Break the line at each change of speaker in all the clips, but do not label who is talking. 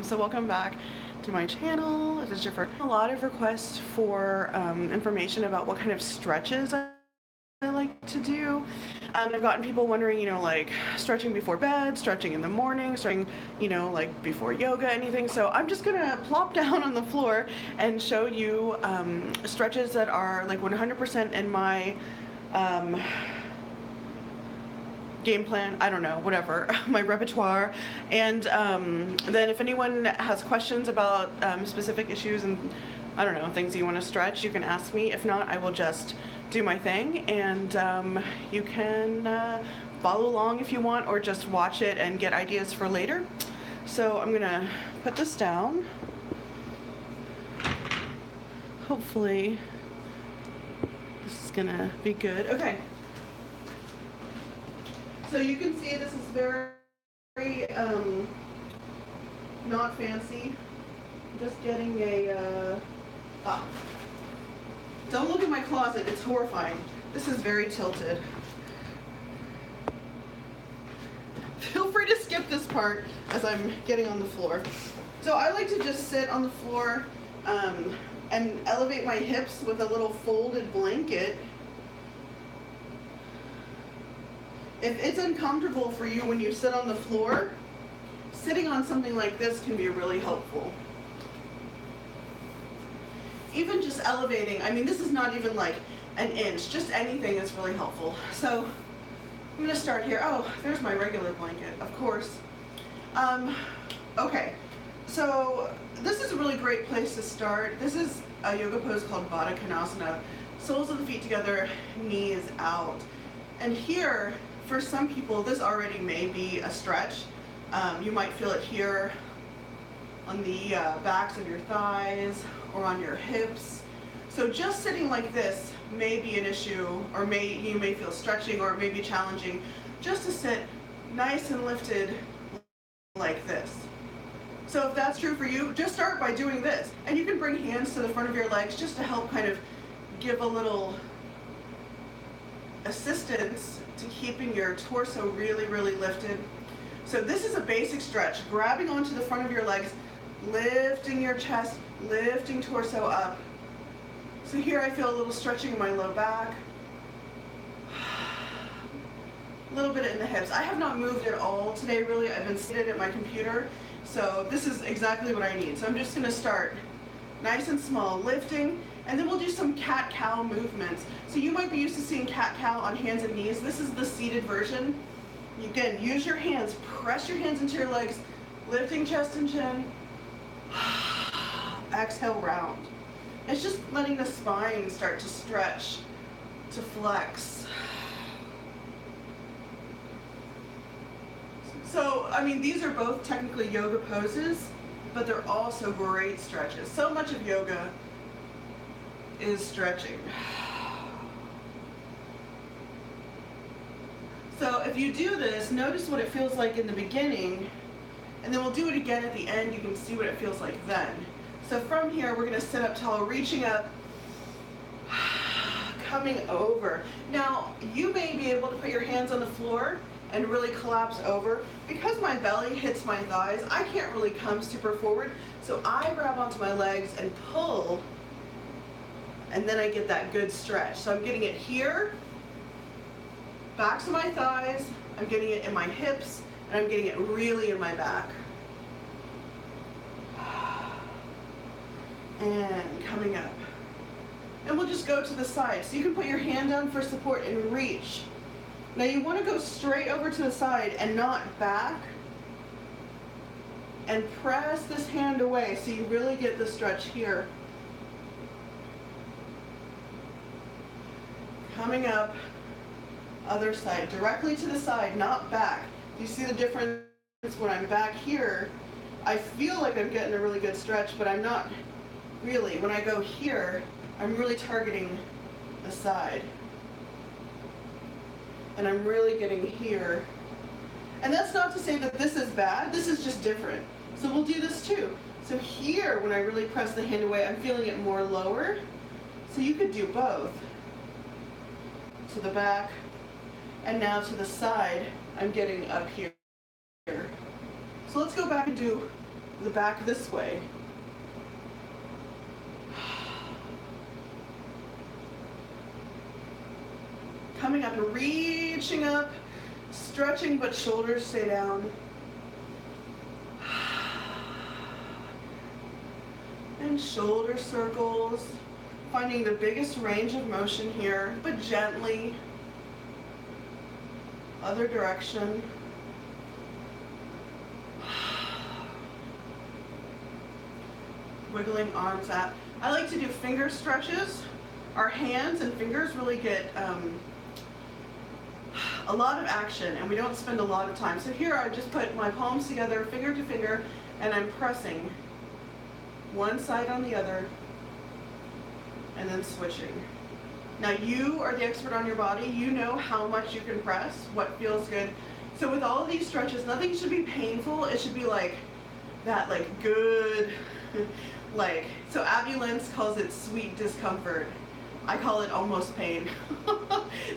So welcome back to my channel. If it's your first, a lot of requests for information about what kind of stretches I like to do. I've gotten people wondering, like stretching before bed, stretching in the morning, stretching, like before yoga, anything. So I'm just gonna plop down on the floor and show you stretches that are like 100% in my game plan, I don't know, whatever, my repertoire. And then if anyone has questions about specific issues and I don't know, things you want to stretch, you can ask me. If not, I will just do my thing, and you can follow along if you want, or just watch it and get ideas for later. So I'm gonna put this down. Hopefully this is gonna be good. Okay. So you can see this is very not fancy. I'm just getting a, don't look at my closet, it's horrifying. This is very tilted. Feel free to skip this part as I'm getting on the floor. So I like to just sit on the floor and elevate my hips with a little folded blanket. If it's uncomfortable for you when you sit on the floor, sitting on something like this can be really helpful. Even just elevating, I mean, this is not even like an inch, just anything is really helpful. So I'm gonna start here. Oh, there's my regular blanket, of course. Okay, so this is a really great place to start. This is a yoga pose called Baddha Konasana. Soles of the feet together, knees out. And here, for some people, this already may be a stretch. You might feel it here on the backs of your thighs or on your hips. So just sitting like this may be an issue, or you may feel stretching, or it may be challenging just to sit nice and lifted like this. So if that's true for you, just start by doing this. And you can bring hands to the front of your legs just to help kind of give a little assistance to keeping your torso really, really lifted. So this is a basic stretch, grabbing onto the front of your legs, lifting your chest, lifting torso up. So here I feel a little stretching in my low back, a little bit in the hips. I have not moved at all today, really. I've been seated at my computer, so this is exactly what I need. So I'm just gonna start nice and small, lifting, and then we'll do some cat-cow movements. So you might be used to seeing cat-cow on hands and knees. This is the seated version. You can use your hands, press your hands into your legs, lifting chest and chin. Exhale, round. It's just letting the spine start to stretch, to flex. So, I mean, these are both technically yoga poses, but they're also great stretches. So much of yoga is stretching. So if you do this, notice what it feels like in the beginning, and then we'll do it again at the end. You can see what it feels like then. So from here, we're gonna sit up tall, reaching up, coming over. Now, you may be able to put your hands on the floor and really collapse over. Because my belly hits my thighs, I can't really come super forward, so I grab onto my legs and pull, and then I get that good stretch. So I'm getting it here, backs of my thighs, I'm getting it in my hips, and I'm getting it really in my back. And coming up. And we'll just go to the side. So you can put your hand down for support and reach. Now you want to go straight over to the side and not back. And press this hand away so you really get the stretch here. Coming up, other side, directly to the side, not back. You see the difference when I'm back here? I feel like I'm getting a really good stretch, but I'm not really. When I go here, I'm really targeting the side. And I'm really getting here. And that's not to say that this is bad, this is just different. So we'll do this too. So here, when I really press the hand away, I'm feeling it more lower. So you could do both. To the back, and now to the side, I'm getting up here. So let's go back and do the back this way. Coming up and reaching up, stretching, but shoulders stay down. And shoulder circles, finding the biggest range of motion here, but gently. Other direction. Wiggling arms out. I like to do finger stretches. Our hands and fingers really get a lot of action, and we don't spend a lot of time. So here I just put my palms together, finger to finger, and I'm pressing one side on the other, and then switching. Now you are the expert on your body. You know how much you can press, what feels good. So with all of these stretches, nothing should be painful. It should be like that, like good, like, so Abby Lentz calls it sweet discomfort. I call it almost pain.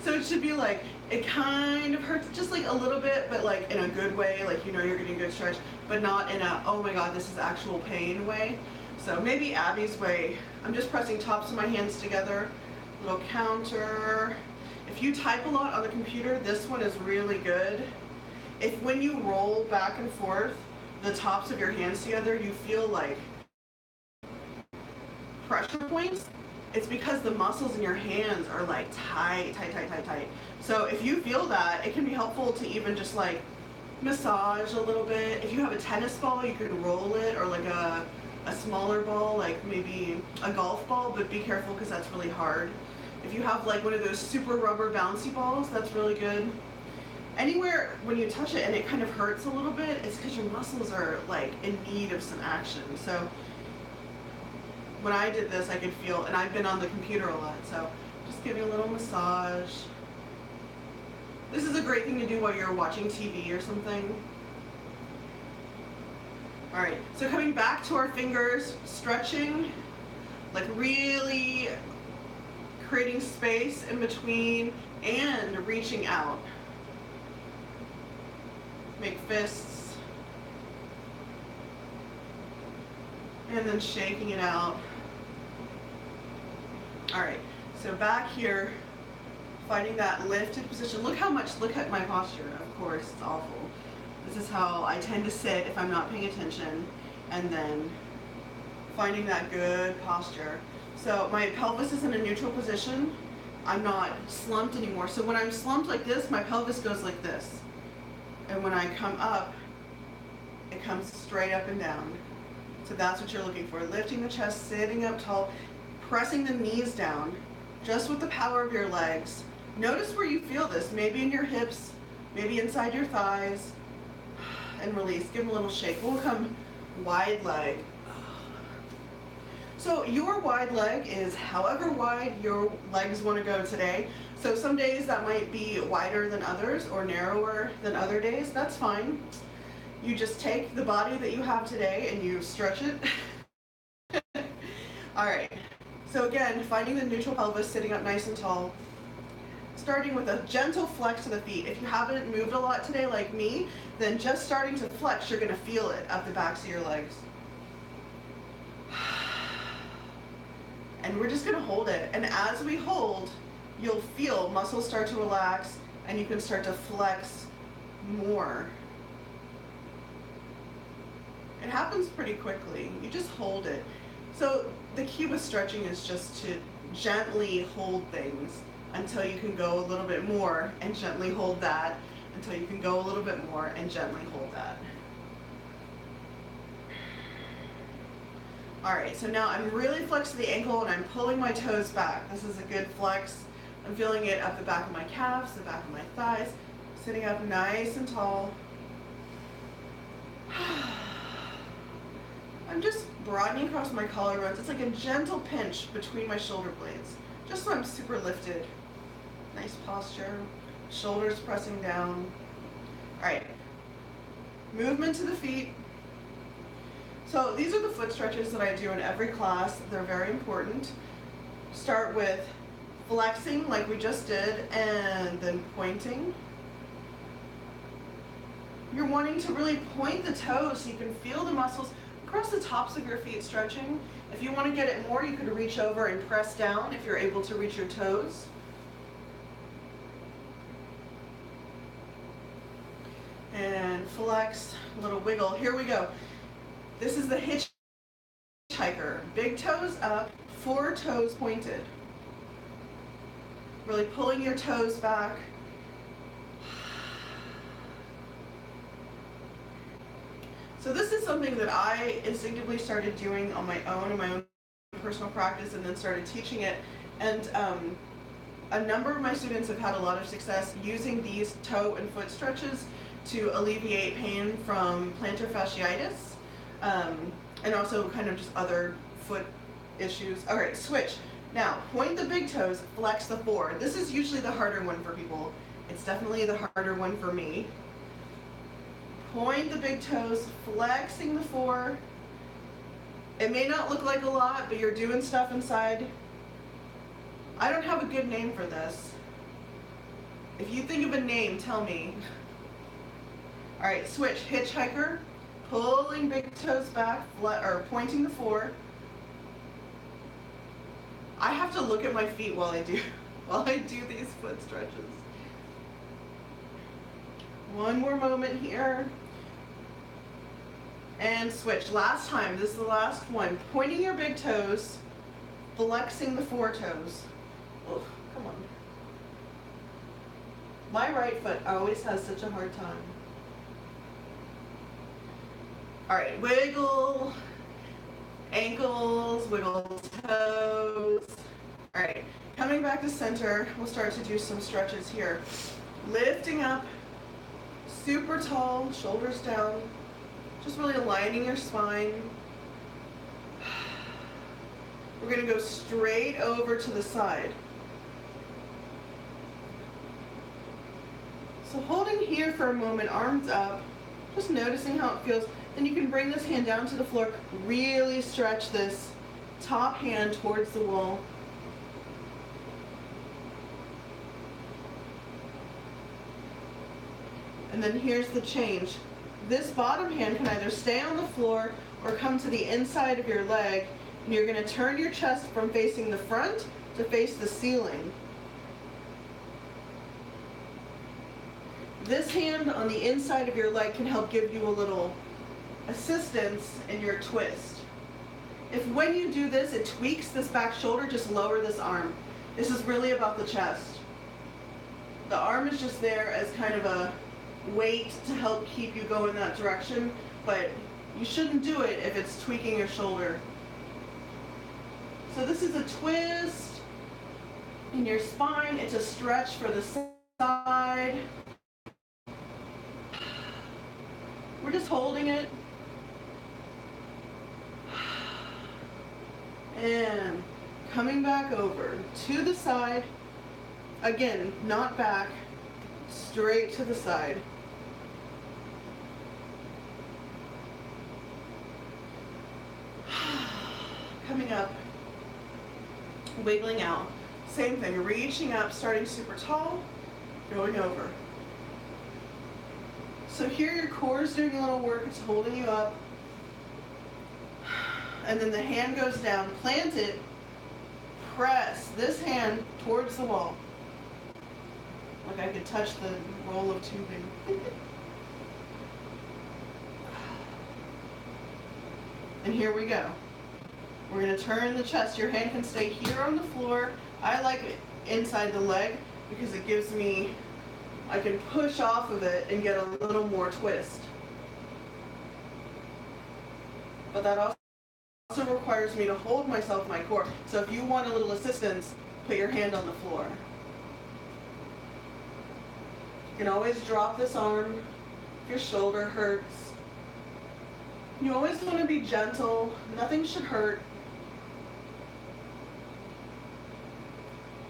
So it should be like, it kind of hurts just like a little bit, but like in a good way, like you know you're getting a good stretch, but not in a, oh my God, this is actual pain way. So maybe Abby's way, I'm just pressing tops of my hands together, little counter. If you type a lot on the computer, this one is really good. If when you roll back and forth, the tops of your hands together, you feel like pressure points, it's because the muscles in your hands are like tight, tight, tight, tight, tight. So if you feel that, it can be helpful to even just like massage a little bit. If you have a tennis ball, you can roll it, or like a smaller ball, like maybe a golf ball, but be careful because that's really hard. If you have like one of those super rubber bouncy balls, that's really good. Anywhere when you touch it and it kind of hurts a little bit, it's because your muscles are like in need of some action. So when I did this, I could feel, and I've been on the computer a lot, so just give you a little massage. This is a great thing to do while you're watching TV or something. All right, so coming back to our fingers, stretching, like really creating space in between and reaching out. Make fists. And then shaking it out. All right, so back here, finding that lifted position. Look at my posture, of course, it's awful. This is how I tend to sit if I'm not paying attention, and then finding that good posture. So my pelvis is in a neutral position. I'm not slumped anymore. So when I'm slumped like this, my pelvis goes like this. And when I come up, it comes straight up and down. So that's what you're looking for. Lifting the chest, sitting up tall, pressing the knees down, just with the power of your legs. Notice where you feel this, maybe in your hips, maybe inside your thighs, and release. Give them a little shake. We'll come wide leg. So your wide leg is however wide your legs want to go today. So some days that might be wider than others or narrower than other days. That's fine. You just take the body that you have today and you stretch it. All right. So again, finding the neutral pelvis, sitting up nice and tall. Starting with a gentle flex of the feet. If you haven't moved a lot today like me, then just starting to flex, you're going to feel it up the backs of your legs. And we're just going to hold it. And as we hold, you'll feel muscles start to relax and you can start to flex more. It happens pretty quickly. You just hold it. So the key with stretching is just to gently hold things until you can go a little bit more, and gently hold that until you can go a little bit more and gently hold that. All right, so now I'm really flexing the ankle and I'm pulling my toes back. This is a good flex. I'm feeling it up the back of my calves, the back of my thighs, sitting up nice and tall. I'm just broadening across my collarbones. It's like a gentle pinch between my shoulder blades, just so I'm super lifted. Nice posture, shoulders pressing down. All right, movement to the feet. So these are the foot stretches that I do in every class. They're very important. Start with flexing like we just did, and then pointing. You're wanting to really point the toes so you can feel the muscles across the tops of your feet stretching. If you want to get it more, you could reach over and press down if you're able to reach your toes. And flex, a little wiggle. Here we go. This is the hitchhiker. Big toes up, 4 toes pointed. Really pulling your toes back. So this is something that I instinctively started doing on my own in my own personal practice, and then started teaching it. And a number of my students have had a lot of success using these toe and foot stretches to alleviate pain from plantar fasciitis, and also kind of just other foot issues. All right, switch. Now, point the big toes, flex the 4. This is usually the harder one for people. It's definitely the harder one for me. Point the big toes, flexing the 4. It may not look like a lot, but you're doing stuff inside. I don't have a good name for this. If you think of a name, tell me. All right, switch. Hitchhiker, pulling big toes back, or pointing the 4. I have to look at my feet while I do these foot stretches. One more moment here. And switch. Last time. This is the last one. Pointing your big toes, flexing the 4 toes. Oh, come on. My right foot always has such a hard time. All right, wiggle ankles, wiggle toes. All right, coming back to center, we'll start to do some stretches here. Lifting up, super tall, shoulders down, just really aligning your spine. We're gonna go straight over to the side. So holding here for a moment, arms up, just noticing how it feels. Then you can bring this hand down to the floor, really stretch this top hand towards the wall. And then here's the change. This bottom hand can either stay on the floor or come to the inside of your leg, and you're going to turn your chest from facing the front to face the ceiling. This hand on the inside of your leg can help give you a little assistance in your twist. If when you do this, it tweaks this back shoulder, just lower this arm. This is really about the chest. The arm is just there as kind of a weight to help keep you go in that direction, but you shouldn't do it if it's tweaking your shoulder. So this is a twist in your spine. It's a stretch for the side. We're just holding it. And coming back over to the side. Again, not back, straight to the side. Coming up, wiggling out. Same thing, reaching up, starting super tall, going over. So here your core is doing a little work, it's holding you up. And then the hand goes down, plant it, press this hand towards the wall. Like I could touch the roll of tubing. And here we go. We're going to turn the chest. Your hand can stay here on the floor. I like it inside the leg because it gives me, I can push off of it and get a little more twist. But that also requires me to hold myself in my core. So if you want a little assistance, put your hand on the floor. You can always drop this arm if your shoulder hurts. You always want to be gentle. Nothing should hurt.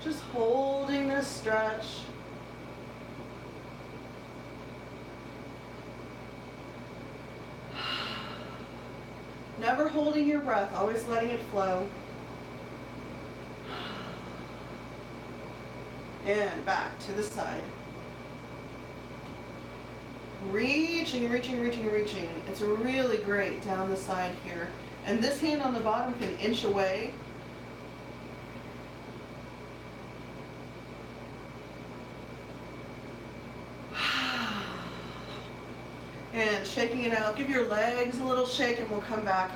Just holding this stretch. Never holding your breath, always letting it flow. And back to the side. reaching, reaching, reaching, reaching. It's really great down the side here. And this hand on the bottom can inch away. And shaking it out. Give your legs a little shake and we'll come back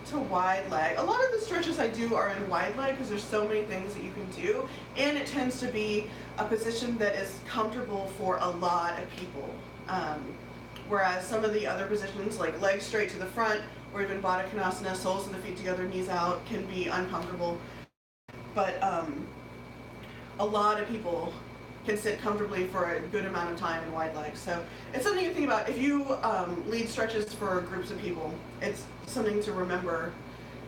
to wide leg. A lot of the stretches I do are in wide leg because there's so many things that you can do, and it tends to be a position that is comfortable for a lot of people. Whereas some of the other positions like legs straight to the front or even Baddha Konasana, soles of the feet together, knees out, can be uncomfortable. But a lot of people can sit comfortably for a good amount of time in wide legs. So it's something to think about. If you lead stretches for groups of people, it's something to remember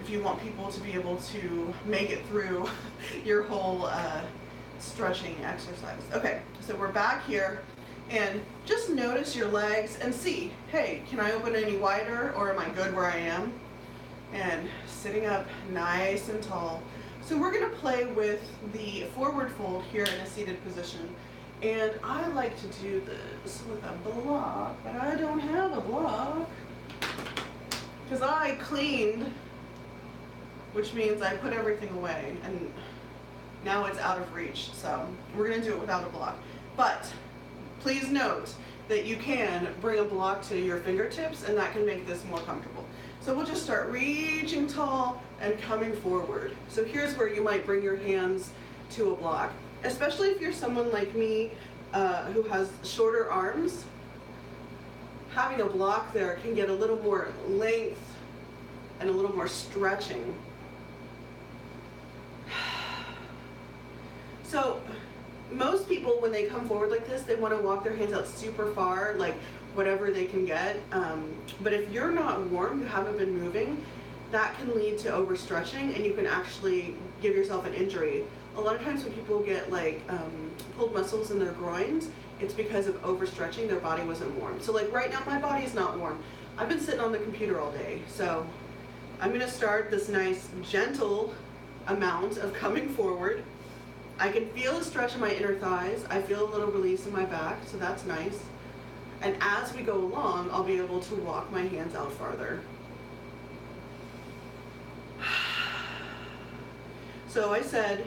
if you want people to be able to make it through your whole stretching exercise. Okay, so we're back here, and just notice your legs and see, hey, can I open any wider, or am I good where I am? And sitting up nice and tall. So we're going to play with the forward fold here in a seated position. And I like to do this with a block, but I don't have a block because I cleaned, which means I put everything away and now it's out of reach. So we're going to do it without a block. But please note that you can bring a block to your fingertips and that can make this more comfortable. So we'll just start reaching tall and coming forward. So here's where you might bring your hands to a block, especially if you're someone like me who has shorter arms. Having a block there can get a little more length and a little more stretching. So most people, when they come forward like this, they want to walk their hands out super far, like whatever they can get. But if you're not warm, you haven't been moving, that can lead to overstretching and you can actually give yourself an injury. A lot of times when people get like pulled muscles in their groins, it's because of overstretching. Their body wasn't warm. So like right now my body is not warm. I've been sitting on the computer all day. So I'm going to start this nice gentle amount of coming forward. I can feel a stretch in my inner thighs. I feel a little release in my back, so that's nice. And as we go along, I'll be able to walk my hands out farther. So I said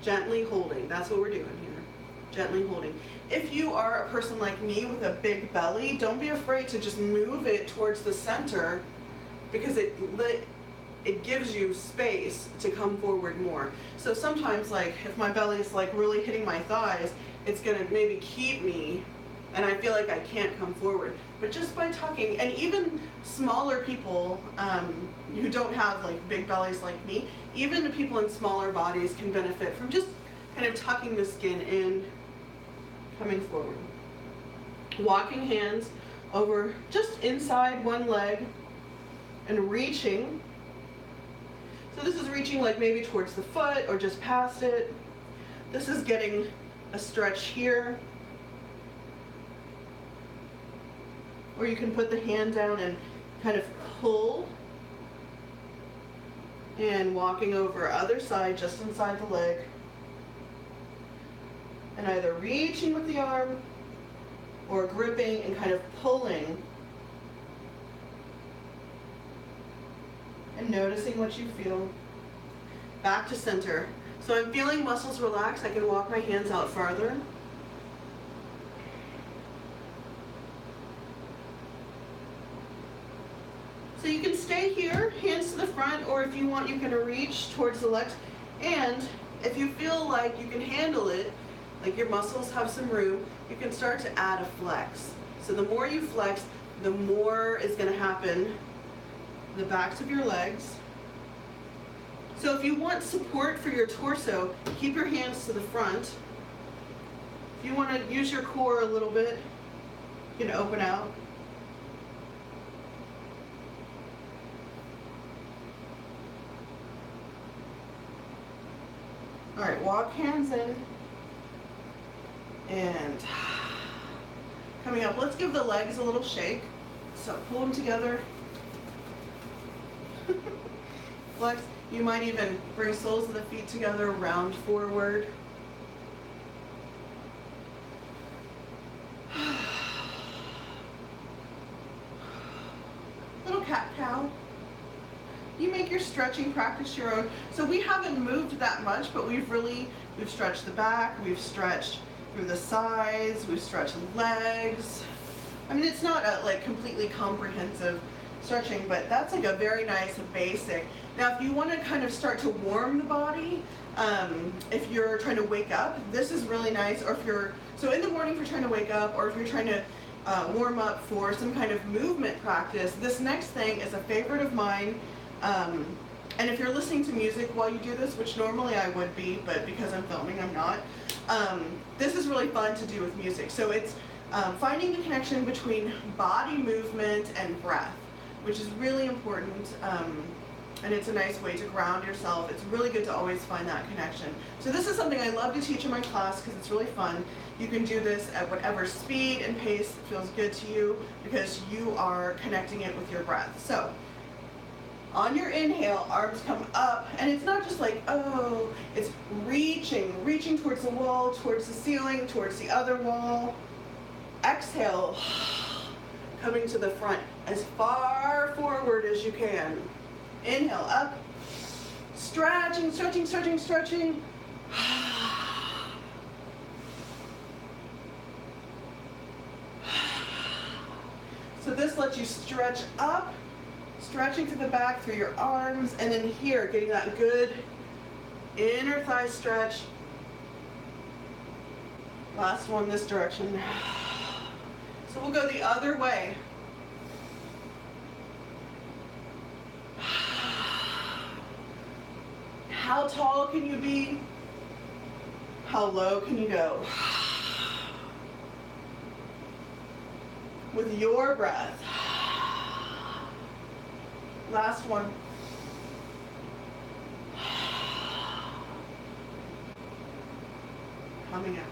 gently holding. That's what we're doing here. Gently holding. If you are a person like me with a big belly, don't be afraid to just move it towards the center because it gives you space to come forward more. So sometimes, like, if my belly is like really hitting my thighs, it's gonna maybe keep me and I feel like I can't come forward. But just by tucking, and even smaller people who don't have like big bellies like me, even people in smaller bodies can benefit from just kind of tucking the skin in, coming forward. Walking hands over just inside one leg and reaching. So this is reaching like maybe towards the foot or just past it. This is getting a stretch here. Or you can put the hand down and kind of pull. And walking over other side, just inside the leg. And either reaching with the arm or gripping and kind of pulling. And noticing what you feel. Back to center. So I'm feeling muscles relax. I can walk my hands out farther. So you can stay here, hands to the front, or if you want, you can reach towards the legs. And if you feel like you can handle it, like your muscles have some room, you can start to add a flex. So the more you flex, the more is going to happen the backs of your legs. So if you want support for your torso, keep your hands to the front. If you want to use your core a little bit, you can open out. All right, walk hands in and coming up. Let's give the legs a little shake. So pull them together. Flex. You might even bring soles of the feet together, round forward. cat-cow. You make your stretching practice your own. So we haven't moved that much, but we've stretched the back, we've stretched through the sides, we've stretched the legs. I mean, it's not a like completely comprehensive stretching, but that's like a very nice basic. Now, if you want to kind of start to warm the body, if you're trying to wake up, this is really nice. Or if you're, so in the morning if you're trying to wake up, or if you're trying to warm up for some kind of movement practice, this next thing is a favorite of mine. And if you're listening to music while you do this, which normally I would be, but because I'm filming, I'm not, this is really fun to do with music. So it's finding the connection between body movement and breath, which is really important, and it's a nice way to ground yourself. It's really good to always find that connection. So this is something I love to teach in my class because it's really fun. You can do this at whatever speed and pace feels good to you because you are connecting it with your breath. So on your inhale, arms come up, and it's not just like, oh, it's reaching towards the wall, towards the ceiling, towards the other wall. Exhale, coming to the front as far forward as you can. Inhale, up, stretching. So this lets you stretch up, stretching to the back through your arms, and then here, getting that good inner thigh stretch. Last one this direction. So we'll go the other way. How tall can you be? How low can you go? With your breath. Last one. Coming out.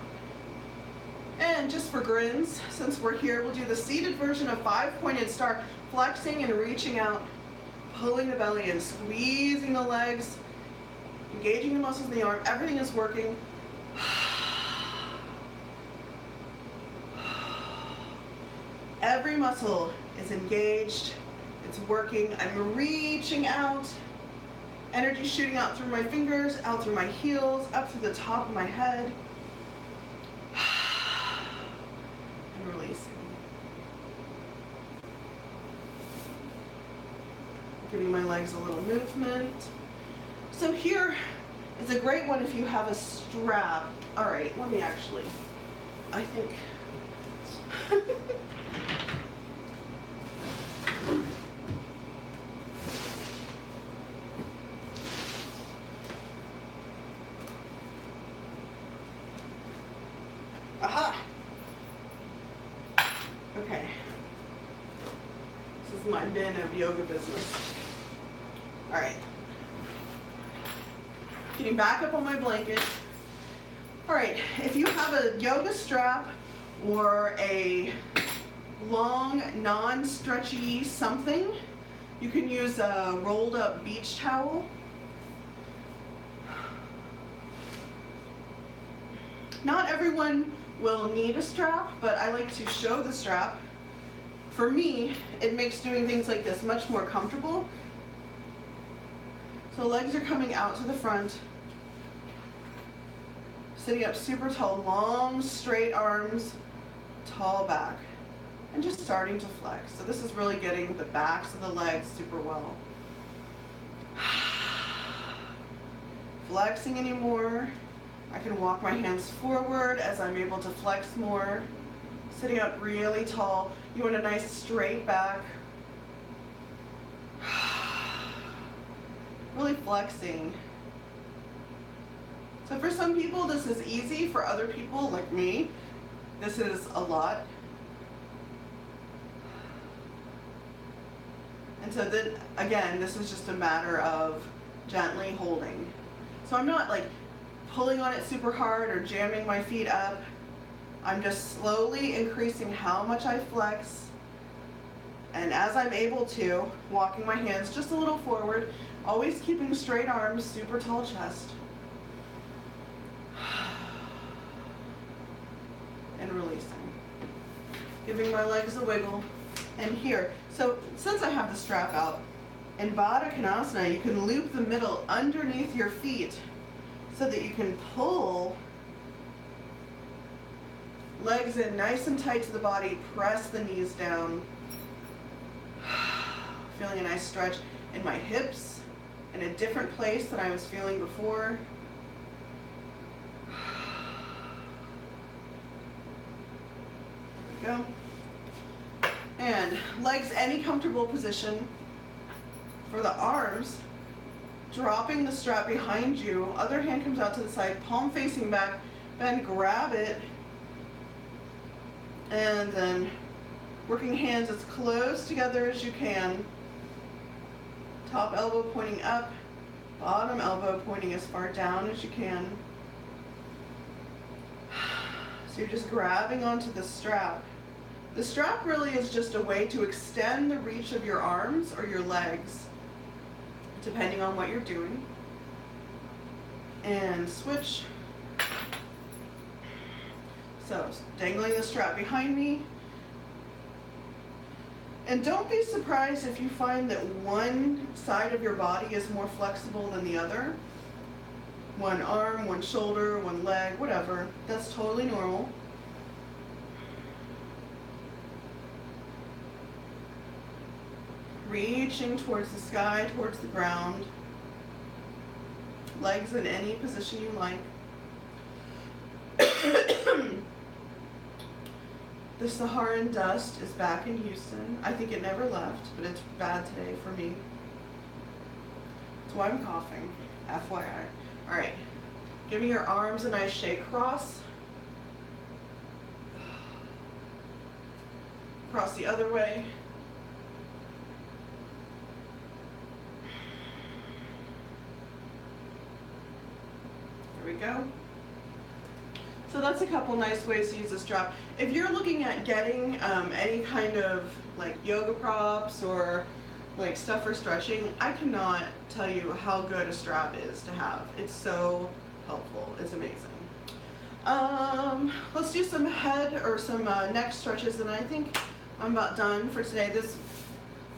And just for grins, since we're here, we'll do the seated version of 5-pointed star, flexing and reaching out, pulling the belly in, squeezing the legs, engaging the muscles in the arm. Everything is working. Every muscle is engaged. It's working. I'm reaching out. Energy shooting out through my fingers, out through my heels, up through the top of my head. And releasing. Giving my legs a little movement. So here is a great one if you have a strap. All right, let me actually, I think. Aha! Okay. This is my bin of yoga business. All right. Getting back up on my blanket. All right, if you have a yoga strap or a long, non-stretchy something, you can use a rolled up beach towel. Not everyone will need a strap, but I like to show the strap. For me, it makes doing things like this much more comfortable. So legs are coming out to the front. Sitting up super tall, long, straight arms, tall back. And just starting to flex. So this is really getting the backs of the legs super well. Flexing anymore. I can walk my hands forward as I'm able to flex more. Sitting up really tall. You want a nice straight back. Really flexing. So for some people this is easy. For other people like me, this is a lot. And so then again, this is just a matter of gently holding. So I'm not like pulling on it super hard or jamming my feet up. I'm just slowly increasing how much I flex. And as I'm able to, walking my hands just a little forward, always keeping straight arms, super tall chest. And releasing. Giving my legs a wiggle. And here. So since I have the strap out, in Baddha Konasana, you can loop the middle underneath your feet so that you can pull legs in nice and tight to the body, press the knees down. Feeling a nice stretch in my hips in a different place than I was feeling before. There we go. And legs any comfortable position. For the arms, dropping the strap behind you, other hand comes out to the side, palm facing back, then grab it, and then working hands as close together as you can. Top elbow pointing up, bottom elbow pointing as far down as you can. So you're just grabbing onto the strap. The strap really is just a way to extend the reach of your arms or your legs, depending on what you're doing. And switch. So dangling the strap behind me. And don't be surprised if you find that one side of your body is more flexible than the other. One arm, one shoulder, one leg, whatever. That's totally normal. Reaching towards the sky, towards the ground. Legs in any position you like. The Saharan dust is back in Houston. I think it never left, but it's bad today for me. That's why I'm coughing, FYI. All right, give me your arms a nice shake cross. Cross the other way. There we go. So that's a couple nice ways to use the strap. If you're looking at getting any kind of like yoga props or like stuff for stretching, I cannot tell you how good a strap is to have. It's so helpful. It's amazing. Let's do some head or some neck stretches, and I think I'm about done for today. This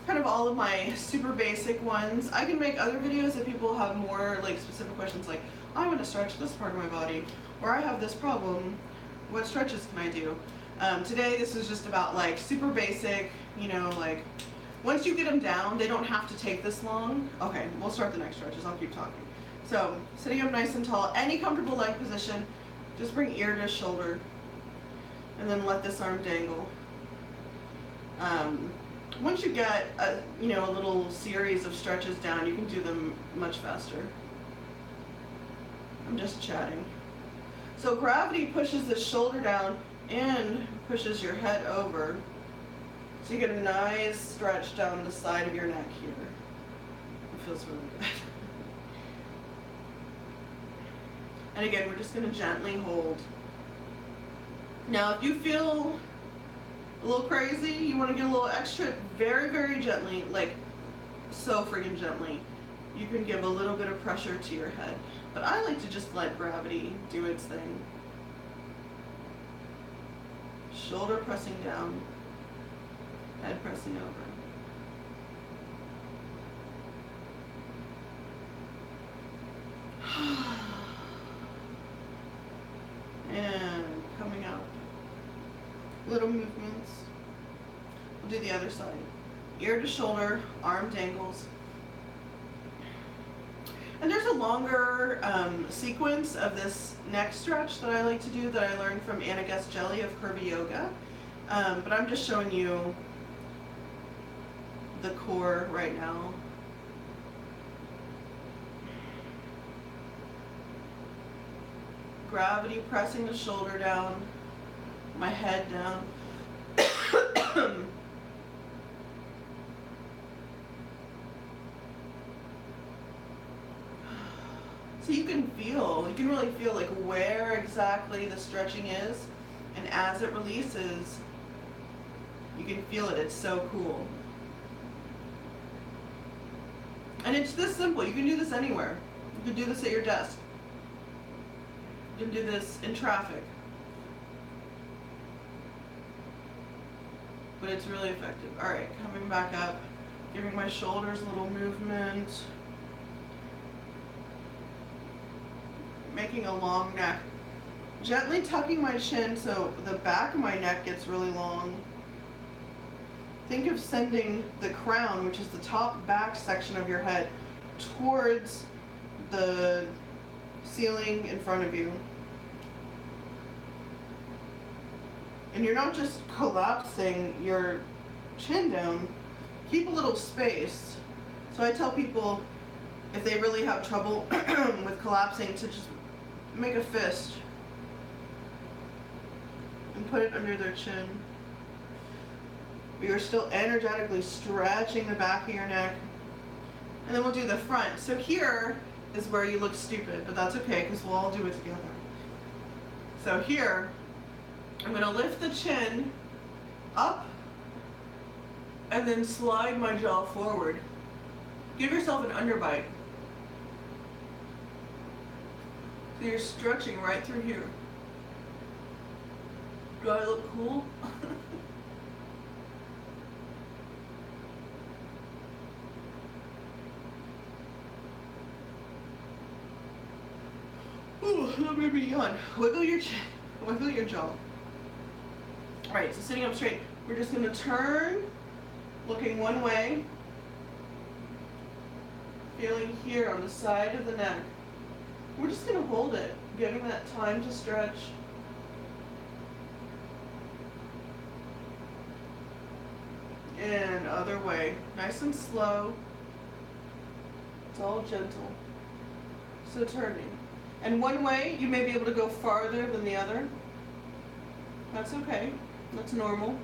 kind of all of my super basic ones. I can make other videos if people have more like specific questions, like I want to stretch this part of my body, or I have this problem, what stretches can I do? Today this is just about like super basic, you know, like once you get them down, they don't have to take this long. Okay, we'll start the neck stretches, I'll keep talking. So, sitting up nice and tall, any comfortable leg position, just bring ear to shoulder, and then let this arm dangle. Once you get a little series of stretches down, you can do them much faster. I'm just chatting. So gravity pushes the shoulder down and pushes your head over. So you get a nice stretch down the side of your neck here. It feels really good. And again, we're just going to gently hold. Now, if you feel a little crazy, you want to get a little extra, very, very gently, like so friggin' gently, you can give a little bit of pressure to your head. But I like to just let gravity do its thing. Shoulder pressing down, head pressing over. And coming up. Little movements. We'll do the other side. Ear to shoulder, arm dangles. And there's a longer sequence of this neck stretch that I like to do that I learned from Anna Gesgelli of Curvy Yoga. But I'm just showing you the core right now. Gravity pressing the shoulder down, my head down. So you can really feel like where exactly the stretching is, and as it releases, you can feel it. It's so cool. And it's this simple. You can do this anywhere. You can do this at your desk. You can do this in traffic. but it's really effective. All right, coming back up, giving my shoulders a little movement, making a long neck. Gently tucking my chin so the back of my neck gets really long. Think of sending the crown, which is the top back section of your head, towards the ceiling in front of you. And you're not just collapsing your chin down, keep a little space. So I tell people, if they really have trouble with collapsing, to just make a fist and put it under their chin. You're still energetically stretching the back of your neck. And then we'll do the front. So here is where you look stupid, but that's okay because we'll all do it together. So here, I'm going to lift the chin up and then slide my jaw forward. Give yourself an underbite. So you're stretching right through here. Do I look cool? Ooh, that made me yawn. Wiggle your chin, wiggle your jaw. Alright, so sitting up straight, we're just going to turn, looking one way, feeling here on the side of the neck. We're just going to hold it, giving that time to stretch. And other way, nice and slow. It's all gentle. So turning. And one way, you may be able to go farther than the other. That's okay. That's normal.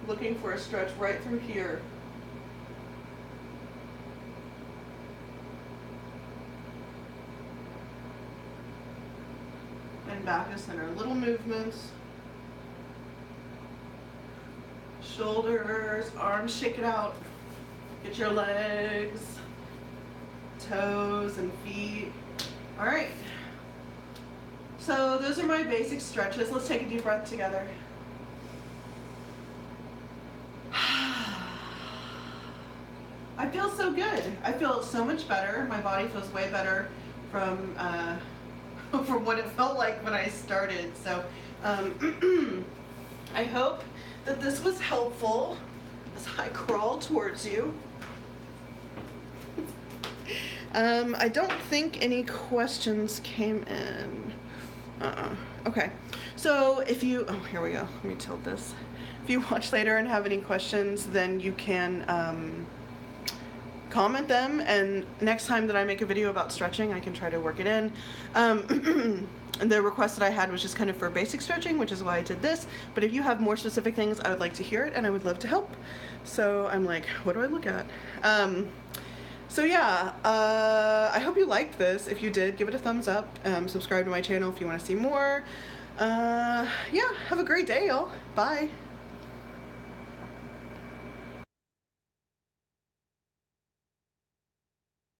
Looking for a stretch right through here. And back to center. Little movements. Shoulders, arms, shake it out. Get your legs, toes, and feet. All right. So those are my basic stretches. Let's take a deep breath together. I feel so good. I feel so much better. My body feels way better from from what it felt like when I started. So I hope that this was helpful as I crawl towards you. I don't think any questions came in. Okay. So if you, oh, here we go. Let me tilt this. If you watch later and have any questions, then you can comment them, and next time that I make a video about stretching, I can try to work it in. And the request that I had was just kind of for basic stretching, which is why I did this. But if you have more specific things, I would like to hear it, and I would love to help. So I'm like, what do I look at? So yeah, I hope you liked this. If you did, give it a thumbs up. Subscribe to my channel if you want to see more. Yeah, have a great day, y'all. Bye.